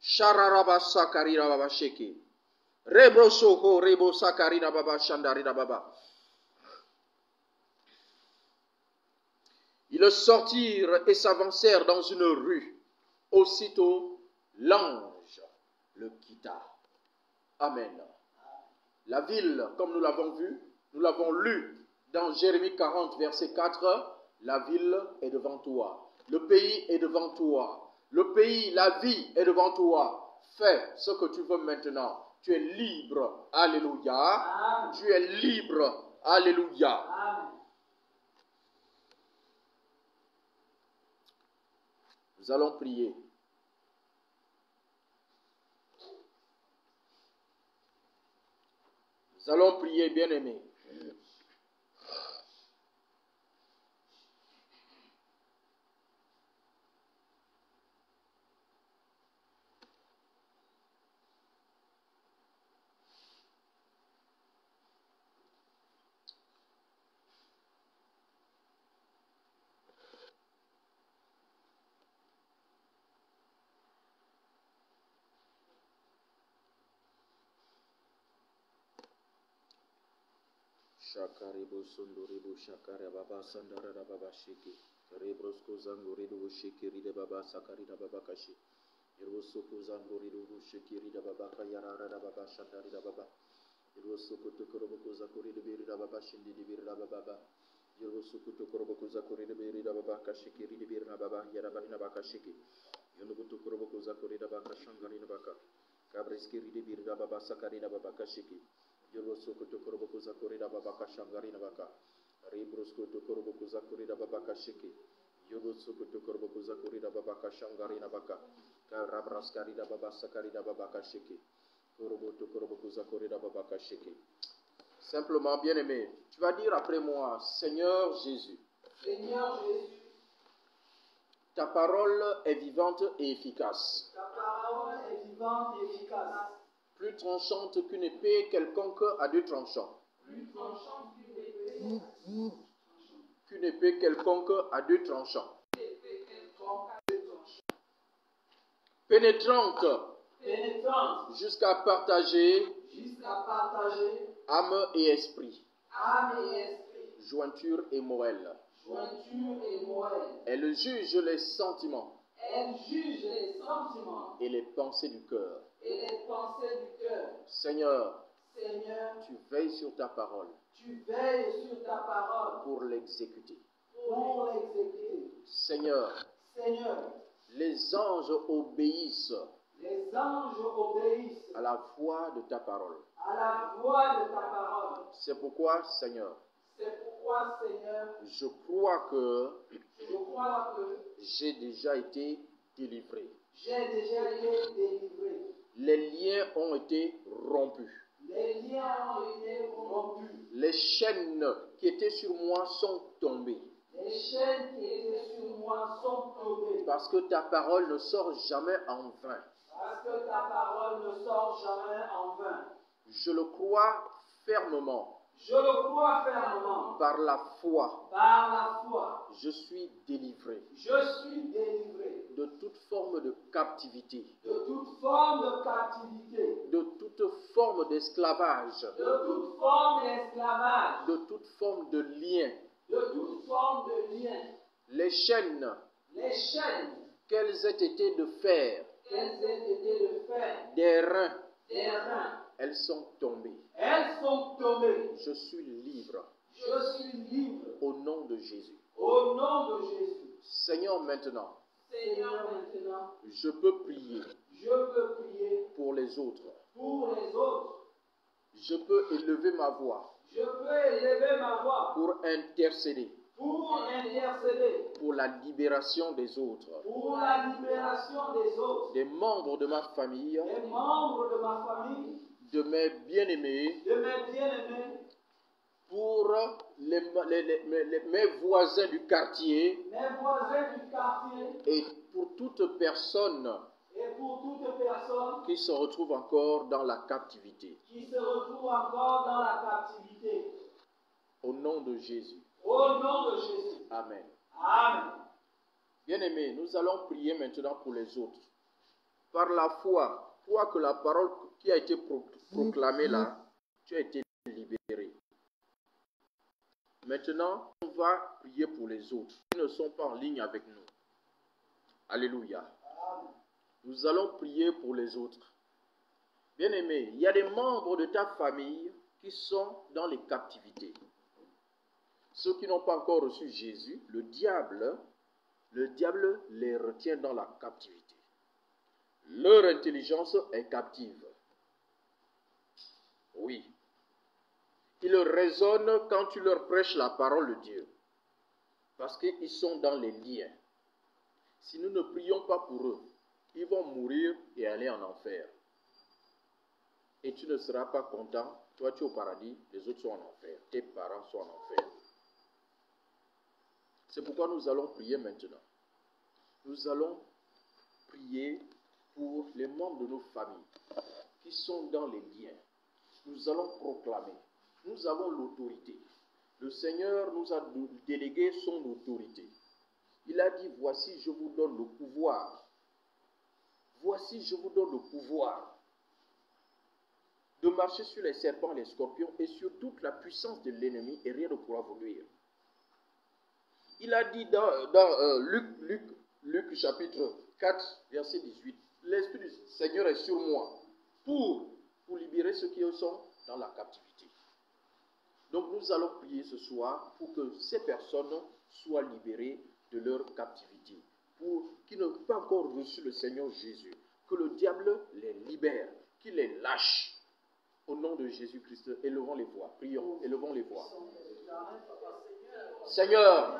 Shararaba sakarira baba sheki. Rebro soko rebo sakarina baba shandarina baba. Ils sortirent et s'avancèrent dans une rue. Aussitôt, l'ange le quitta. Amen. La ville, comme nous l'avons vu, nous l'avons lu dans Jérémie 40, verset 4, la ville est devant toi. Le pays est devant toi. Le pays, la vie est devant toi. Fais ce que tu veux maintenant. Tu es libre. Alléluia. Amen. Tu es libre. Alléluia. Amen. Nous allons prier. Nous allons prier, bien-aimés. Shakaribo Sunduribu Shakara Baba Sandara Baba Shiki. Rebrosko Zanguridu Shikiri de Baba Sakarida Baba Kashi. Yerosuku Zanguridu Shikiri de Baba Kayara Baba Shandari Baba. Yerosuku Tukoroboku Zakuri de Birida Baba Shindi de Birida Baba. Yerosuku Tukoroboku Zakuri de Birida Baba Kashikiri de Birida Baba Yarabahina Baka Shiki. Yonubutu Koroboku Zakuri de Baka Shangari Baka. Kabriskiri de Birida Baba Sakarina Baba Kashiki. Yerosuku Tukoroboku Zakuri de Baba Kashangari Baka. Rebrosko Tukoroboku Zakuri de Baba Kashiki. Yerosuku Tukoroboku Zakuri de Baba Kashangari Baka. Karabraskari de Baba Sakari de Baba Kashiki. Simplement, bien-aimé, tu vas dire après moi, Seigneur Jésus, Seigneur Jésus, ta parole est vivante et efficace, ta parole est vivante et efficace, plus tranchante qu'une épée quelconque à deux tranchants, plus tranchante qu'une épée quelconque à deux tranchants, pénétrante jusqu'à partager âme et esprit, jointure et moelle. Elle juge les sentiments et les pensées du cœur. Seigneur, tu veilles sur ta parole pour l'exécuter. Seigneur, les anges obéissent à la voix de ta parole. C'est pourquoi, Seigneur, je crois que j'ai déjà été délivré. Les liens ont été rompus. Les chaînes qui étaient sur moi sont tombées. Parce que ta parole ne sort jamais en vain. Je le crois fermement. Par la foi. Je suis délivré. De toute forme de captivité. De toute forme d'esclavage. De toute forme de lien. Les chaînes. Qu'elles aient été de fer. Des reins. Elles sont tombées. Je suis libre. Au nom de Jésus. Seigneur, maintenant, je peux prier pour les autres. Je peux élever ma voix pour intercéder pour la libération des autres, des membres de ma famille, de mes bien-aimés, pour mes voisins du quartier et pour toute personne qui se retrouve encore dans la captivité. Au nom de Jésus. Amen. Bien-aimés, nous allons prier maintenant pour les autres. Par la foi, crois que la parole qui a été proclamée là, tu as été libéré. Maintenant, on va prier pour les autres qui ne sont pas en ligne avec nous. Alléluia. Nous allons prier pour les autres. Bien-aimés, il y a des membres de ta famille qui sont dans les captivités. Ceux qui n'ont pas encore reçu Jésus, le diable les retient dans la captivité. Leur intelligence est captive. Oui. Ils raisonnent quand tu leur prêches la parole de Dieu. Parce qu'ils sont dans les liens. Si nous ne prions pas pour eux, ils vont mourir et aller en enfer. Et tu ne seras pas content. Toi, tu es au paradis, les autres sont en enfer. Tes parents sont en enfer. C'est pourquoi nous allons prier maintenant. Nous allons prier pour les membres de nos familles qui sont dans les liens. Nous allons proclamer. Nous avons l'autorité. Le Seigneur nous a délégué son autorité. Il a dit, voici, je vous donne le pouvoir. Voici, je vous donne le pouvoir de marcher sur les serpents, les scorpions et sur toute la puissance de l'ennemi et rien ne pourra vous nuire. Il a dit dans Luc chapitre 4, verset 18, l'Esprit du Seigneur est sur moi pour libérer ceux qui sont dans la captivité. Donc nous allons prier ce soir pour que ces personnes soient libérées de leur captivité, pour qu'ils n'ont pas encore reçu le Seigneur Jésus, que le diable les libère, qu'il les lâche. Au nom de Jésus-Christ, élevons les voix, prions, élevons les voix. Seigneur,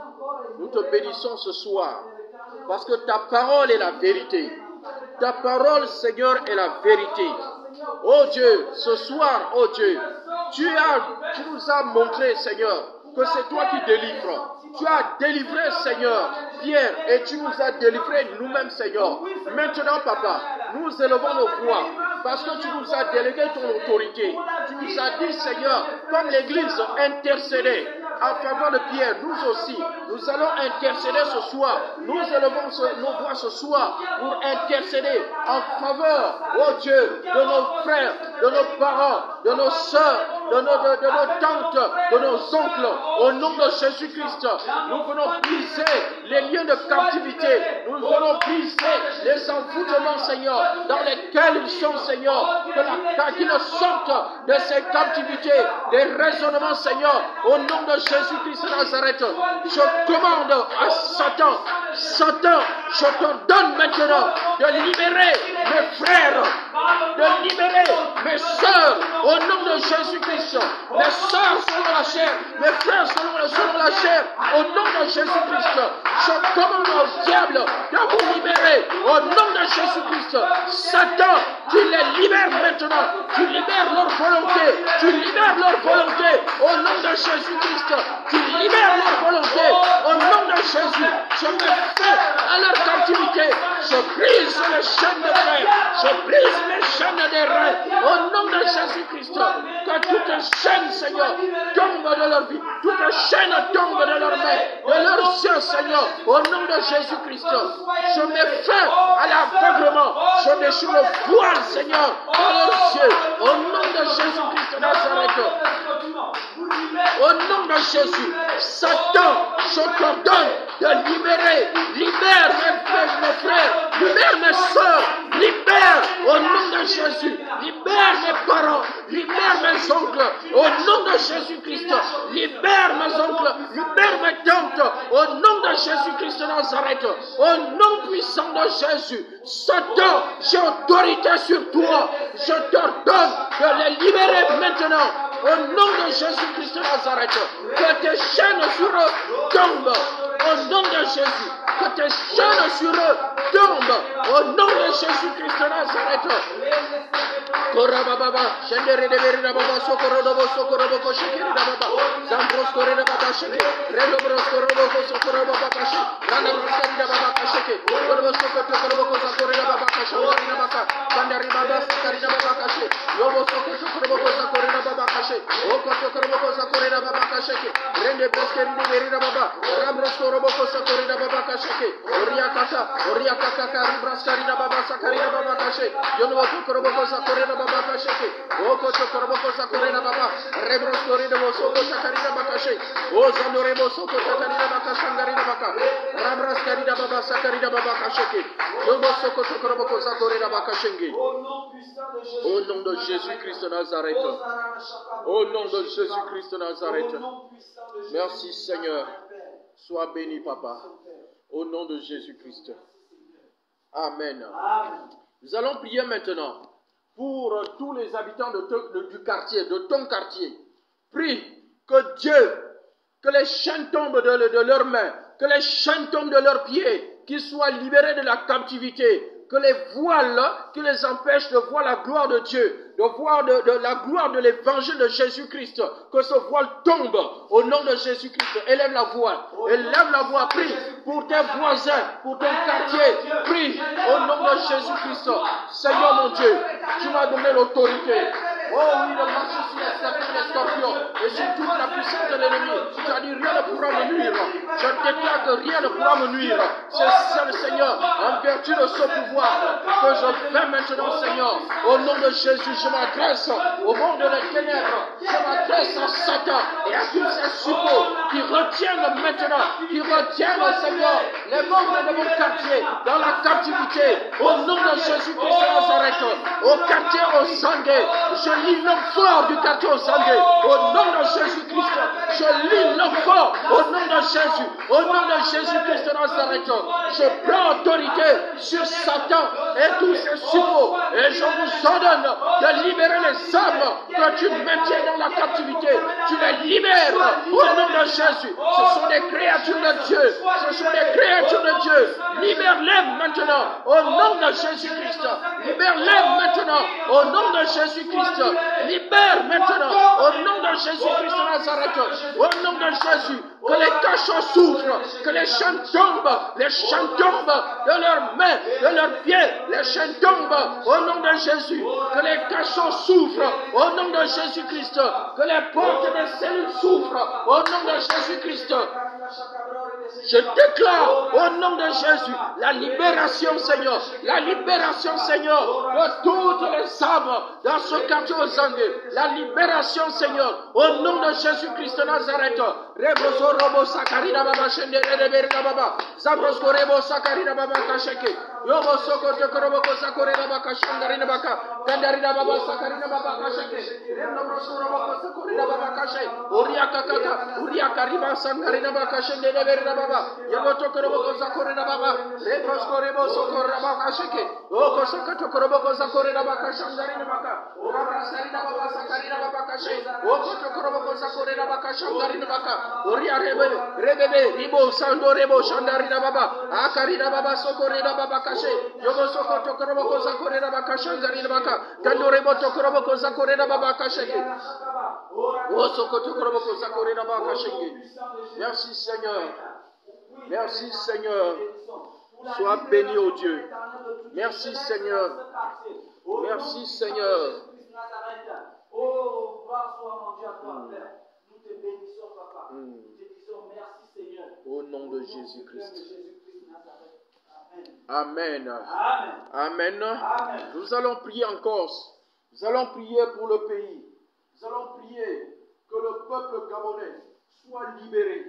nous te bénissons ce soir, parce que ta parole est la vérité. Ta parole, Seigneur, est la vérité. Oh Dieu, ce soir, oh Dieu, tu nous as montré, Seigneur, que c'est toi qui délivres. Tu as délivré, Seigneur, Pierre, et tu nous as délivré nous-mêmes, Seigneur. Maintenant, Papa, nous élevons nos voix, parce que tu nous as délégué ton autorité. Tu nous as dit, Seigneur, comme l'Église intercédait en faveur de Pierre, nous aussi, nous allons intercéder ce soir. Nous élevons nos voix ce soir pour intercéder en faveur, oh Dieu, de nos frères, de nos parents, de nos sœurs, de nos tantes, de nos oncles. Au nom de Jésus-Christ, nous venons briser les liens de captivité. Nous venons briser les envoûtements, Seigneur, dans lesquels ils sont, Seigneur, qu'ils ne sortent de ces captivités, des raisonnements, Seigneur, au nom de Jésus-Christ de Nazareth. Je commande à Satan, je te donne maintenant de libérer mes frères, de libérer mes sœurs, au nom de Jésus-Christ. Mes sœurs selon la chair, mes frères selon la chair, au nom de Jésus-Christ. Je commande au diable de vous libérer, au nom de Jésus-Christ. Satan, tu les libères maintenant, tu libères leur volonté, tu libères leur volonté, au nom de Jésus-Christ. Tu libères leur volonté, au nom de Jésus. Je me fais à leur captivité, je brise les chaînes de fer, je brise les chaînes des reins, au nom de Jésus-Christ. Que toute chaîne, Seigneur, tombe de leur vie, toute chaîne tombe de leurs mains, de leurs yeux, Seigneur, au nom de Jésus-Christ. Je mets fin à l'aveuglement, je déchire le voile, Seigneur, dans leurs yeux, au nom de Jésus-Christ de Nazareth. Au nom de Jésus, Satan, je t'ordonne de libérer, libère mes frères, libère mes soeurs, libère au nom de Jésus, libère mes parents, libère mes oncles, au nom de Jésus-Christ, libère mes oncles, libère mes tantes, au nom de Jésus-Christ de Nazareth, au nom puissant de Jésus. Satan, j'ai autorité sur toi, je t'ordonne de les libérer maintenant. Au nom de Jésus-Christ de Nazareth, que tes chaînes sur eux tombent. Au nom de Jésus, que tes chaînes sur eux tombent. Au nom de Jésus-Christ de Nazareth. Korababa, Shendere de Verina Baba, Sokorobo, Sokorobo, Shekiri Baba, Zambros Korena Baba Sheke, Renobros Korobo, Sokorobo Baba Sheke, Ranabros Baba Sheke, Korobo Sokorobo, Sakorina Baba Sheke, Baba, Sandari Baba, Sakarina Baba Sheke, Yobo Sokorobo, Sakorina Baba Sheke, Oko Sokorobo, Sakorina Baba Sheke, Rende Breskeri de Verina Baba, Rambros Korobo, Sakorina Baba Sheke, Oria Kaka, Braskarina Baba, Sakarina Baba Sheke, Yono Korobo, Sakorina Baba Sheke, Oko Sokorobo, Sakorina Baba, Rebros Korina Bosoko, Sakarina Baba Sheke, O Zandorebo Soko, Sakarina Baba, Sangarina Baba, Rambraskarina Baba, Sakarina Baba Sheke, Yobo Soko, Sokorobo, Sakorina Baba Sheke. Au nom de Jésus-Christ de Nazareth. Au nom de Jésus-Christ de Nazareth. Merci Seigneur. Sois béni, Papa. Au nom de Jésus-Christ. Amen. Nous allons prier maintenant pour tous les habitants du quartier, de ton quartier. Prie que Dieu, que les chaînes tombent de leurs mains, que les chaînes tombent de leurs pieds, qu'ils soient libérés de la captivité, que les voiles qui les empêchent de voir la gloire de Dieu, de voir de la gloire de l'évangile de Jésus-Christ, que ce voile tombe au nom de Jésus-Christ. Élève la voix, prie pour tes voisins, pour ton quartier, prie au nom de Jésus-Christ. Seigneur mon Dieu, tu m'as donné l'autorité Oh oui, de marcher sur les serpents et les scorpions et sur toute la puissance de l'ennemi. Tu as dit rien ne pourra me nuire. Je déclare que rien ne pourra me nuire. C'est le Seigneur, en vertu de ce pouvoir, que je fais maintenant, Seigneur. Au nom de Jésus, je m'adresse au monde des ténèbres. Je m'adresse à Satan et à tous ces suppôts qui retiennent maintenant, qui retiennent, Seigneur, les membres de mon quartier dans la captivité. Au nom de Jésus-Christ de Nazareth, au quartier au Sangué, je lis l'homme fort du quartier au Sangué. Au nom de Jésus-Christ, je lis l'homme fort. Au nom de Jésus, au nom de Jésus-Christ de Nazareth, je prends autorité sur Satan et tous ses suppôts. Et je vous ordonne de libérer les âmes que tu maintiens dans la captivité. Tu les libères au nom de Jésus. Ce sont des créatures de Dieu. Ce sont des créatures de Dieu. Libère-les maintenant au nom de Jésus-Christ. Libère-les maintenant au nom de Jésus-Christ. Libère maintenant au nom de Jésus-Christ de Nazareth. Au nom de Jésus. Que les cachots s'ouvrent, que les chaînes tombent de leurs mains, de leurs pieds, les chaînes tombent au nom de Jésus, que les cachots s'ouvrent au nom de Jésus-Christ, que les portes des cellules s'ouvrent au nom de Jésus-Christ. Je déclare au nom de Jésus la libération, Seigneur, de toutes les âmes dans ce quartier aux Anglais. La libération, Seigneur, au nom de Jésus-Christ de Nazareth. Rebozo robo sakarina baba shende reberina baba. Zabrosko rebo sakarina baba kasheke. Yobo soko tokorobo sakorina baba kashandarina baka. Kandarina baba sakarina baba kasheke. Remnobrosco robo sakorina baba kashe. Uria kakaka, uria kariba sangarina baka shende reberina baba. Yobo tokorobo sakorina baba. Rebrosko rebo sokorina baba kasheke. Oko sokoto korobo sakorina baba kashandarina baka. Rabrasarina baba sakarina baba kashe. Oko tokorobo sakorina baba kashandarina baka. Oria rebebe ribo sando rebo shandarina baba akarina baba sokorina baba kashe yobo soko tokorobo ko sakorina baba shandarina baka kando rebo tokorobo ko sakorina baba kashe o soko tokorobo ko sakorina baba kashe. Merci Seigneur, sois béni ô Dieu. Merci Seigneur. Oh, gloire soit mon Dieu à toi, Père. Nous te bénissons, Papa. Nous te disons merci, Seigneur. Au nom de Jésus-Christ. Amen. Amen. Nous allons prier encore. Nous allons prier pour le pays. Nous allons prier que le peuple gabonais soit libéré.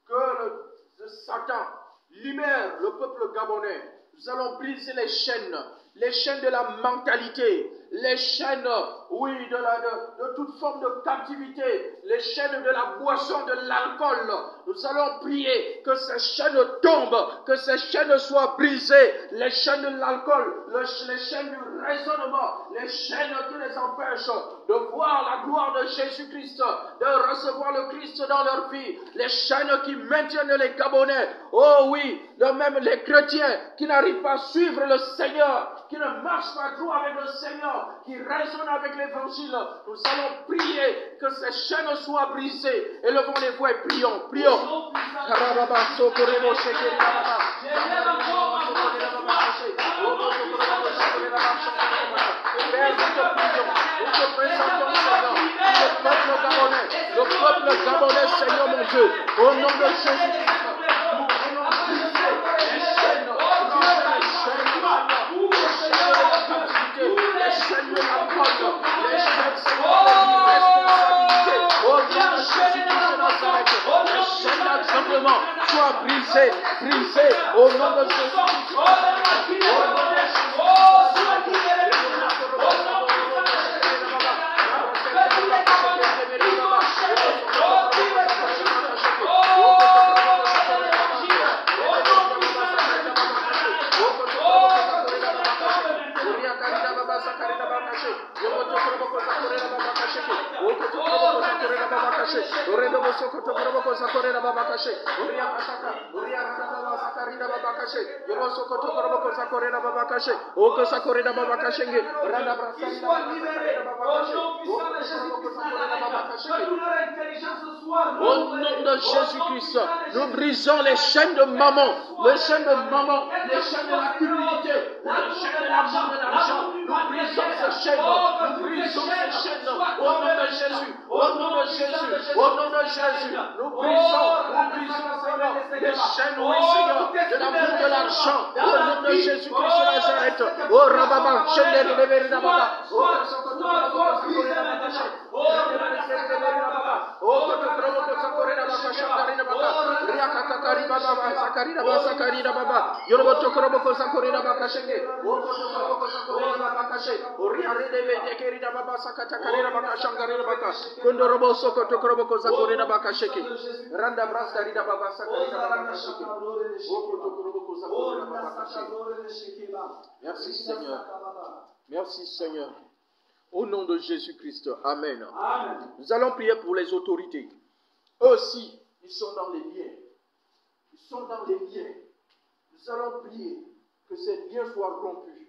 Que Satan libère le peuple gabonais. Nous allons briser les chaînes de la mentalité, les chaînes, oui, de toute forme de captivité, les chaînes de la boisson, de l'alcool. Nous allons prier que ces chaînes tombent, que ces chaînes soient brisées, les chaînes de l'alcool, les chaînes du raisonnement, les chaînes qui les empêchent de voir la gloire de Jésus-Christ, de recevoir le Christ dans leur vie, les chaînes qui maintiennent les Gabonais, oh oui, même les chrétiens qui n'arrivent pas à suivre le Seigneur, qui ne marchent pas droit avec le Seigneur, qui raisonnent avec l'évangile. Nous allons prier que ces chaînes soient brisées. Élevons les voix et prions. Le peuple gabonais, Seigneur mon Dieu, au nom de Jésus-Christ. Simplement, sois brisé au nom de Jésus. sokoto koroboko sakorera baba kashe. Uria kasaka. Uria baba sakarina baba kashe. Yoro sokoto koroboko sakorera baba kashe. Oko sakorera baba kashe nge. Randa brasarina baba sakarina baba kashe. Oko koroboko sakorera baba kashe. Au nom de Jésus-Christ, nous brisons les chaînes de maman, les chaînes de maman, les chaînes de la cupidité, les chaînes de l'amour de l'argent. Nous brisons ces chaînes, nous brisons ces chaînes au nom de Jésus, au nom de Jésus, au nom de Jésus. Nous brisons, Seigneur, les chaînes, oui Seigneur, de l'amour de l'argent, au nom de Jésus-Christ de Nazareth. Oh Rababa, chaîne de l'éveil Rababa, oh merci Seigneur. Merci Seigneur. Au nom de Jésus-Christ. Amen. Amen. Nous allons prier pour les autorités. Eux aussi, ils sont dans les liens. Ils sont dans les liens. Nous allons prier que ces liens soient rompus.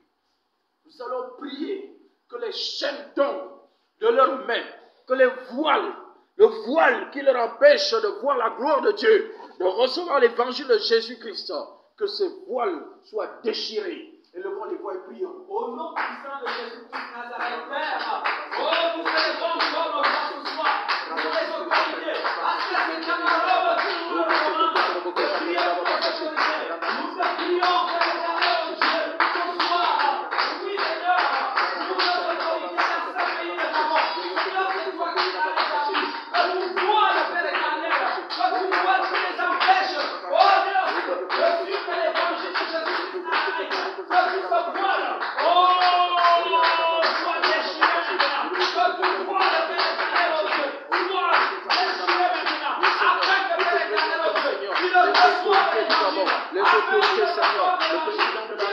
Nous allons prier que les chaînes tombent de leurs mains. Que les voiles, le voile qui leur empêche de voir la gloire de Dieu, de recevoir l'évangile de Jésus-Christ, que ces voiles soient déchirés. Élevons les voix et prions. Au nom puissant de Jésus-Christ Nazareth, Père, oh, nous célébrons encore nos voix ce soir. Nous les autorités, à ce que ces camarades nous le commandent, de prier pour les autorités. Nous te prions pour les camarades de Dieu ce soir. Oui, Seigneur, nous les autorités dans ce pays de Gabon. Seigneur, c'est toi qui nous as établi. Que tu vois le Père éternel, que tu vois ce qui les empêche. Oh Dieu, de suivre l'évangile de Jésus-Christ Nazareth. Les autorités, Seigneur, le président de la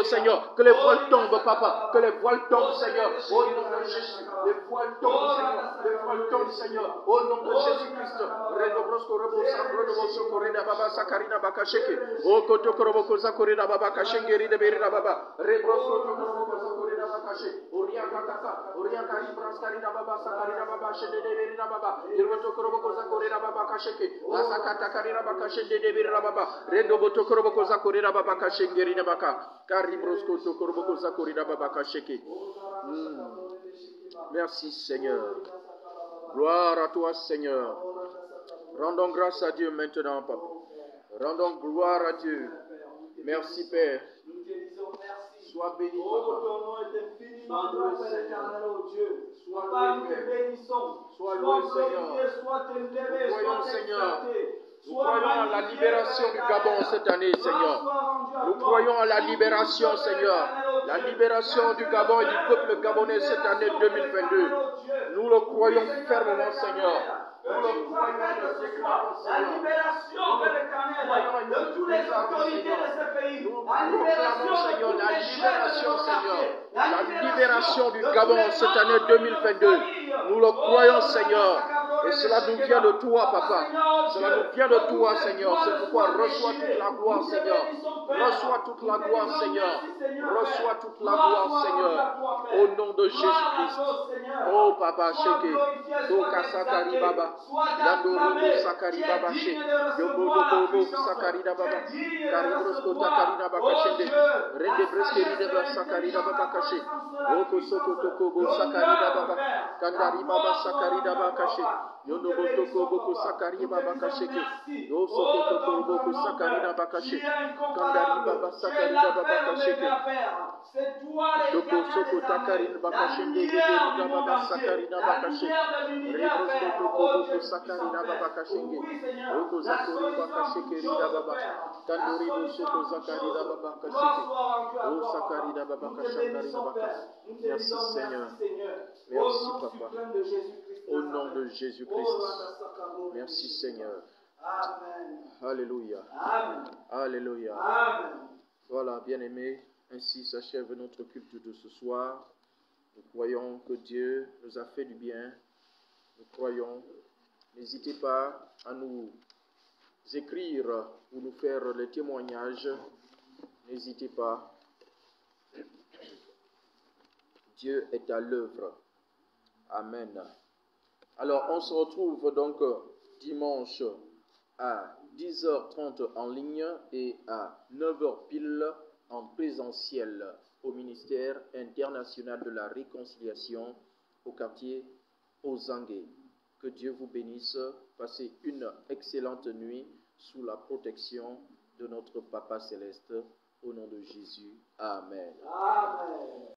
Seigneur, que les voiles tombent, Papa, que les voiles tombent, Seigneur, au nom de Jésus, les voiles tombent, Seigneur, les voiles tombent, Seigneur, au nom de Jésus-Christ. Merci Seigneur. Gloire à toi Seigneur. Rendons grâce à Dieu maintenant, Papa. Rendons gloire à Dieu. Merci Père. Sois béni, Papa. Ton nom est infiniment grand, Père éternel, oh Dieu. Papa, nous te bénissons. Sois loué, Seigneur. Sois élevé, Croyons, sois Seigneur. exalté. Nous croyons à la libération du Gabon cette année, Seigneur. Nous croyons à la libération, Seigneur. La libération du Gabon et du peuple gabonais cette année 2022. Nous le croyons fermement, Seigneur. Nous le croyons et le déclarons, La Seigneur. libération, Père éternel, de toutes les autorités de ce pays. La libération, Seigneur, la libération, Seigneur. La libération du Gabon cette année 2022. Nous le croyons, Seigneur. Et cela nous vient de toi, Papa. Cela nous vient de toi, Seigneur. C'est pourquoi reçois toute la gloire, Seigneur. Reçois toute la gloire, Seigneur. Reçois toute la gloire, Seigneur. Au nom de Jésus-Christ. Oh, Papa, Sheke. Doka Sakari Baba. Yandoro Sakari Baba She. Yobo Dobo Sakari Baba. Karibrosko Takarina Baba Shende. Rende Breskeri Deba Sakari Baba Kashi. Oko Soko Tokobo Sakari Baba. Kandari Baba Sakari Baba Kashi. Yonobo Toko Boko Sakari Baba Kasheke. Yo Soko Toko Boko Sakari Baba Kashi. Kandari Baba Sakari Baba Kasheke. Toko Soko Takari Baba Shende Gede Baba Sakari Baba Kashi. Rebrosko Toko Boko Sakari Baba Kashenge. Oko Zakori Baba Kasheke Baba. Kandori Boko Zakari Baba Kasheke. Oh Sakari Baba Kashangari Baba. Merci Seigneur. Merci Papa. Au nom de Jésus-Christ. Merci Seigneur. Alléluia. Alléluia. Voilà, bien-aimés, ainsi s'achève notre culte de ce soir. Nous croyons que Dieu nous a fait du bien. Nous croyons. N'hésitez pas à nous écrire ou nous faire les témoignages. N'hésitez pas. Dieu est à l'œuvre. Amen. Alors, on se retrouve donc dimanche à 10h30 en ligne et à 9h pile en présentiel au ministère international de la réconciliation au quartier Ozangue. Que Dieu vous bénisse. Passez une excellente nuit sous la protection de notre Papa Céleste. Au nom de Jésus. Amen. Amen.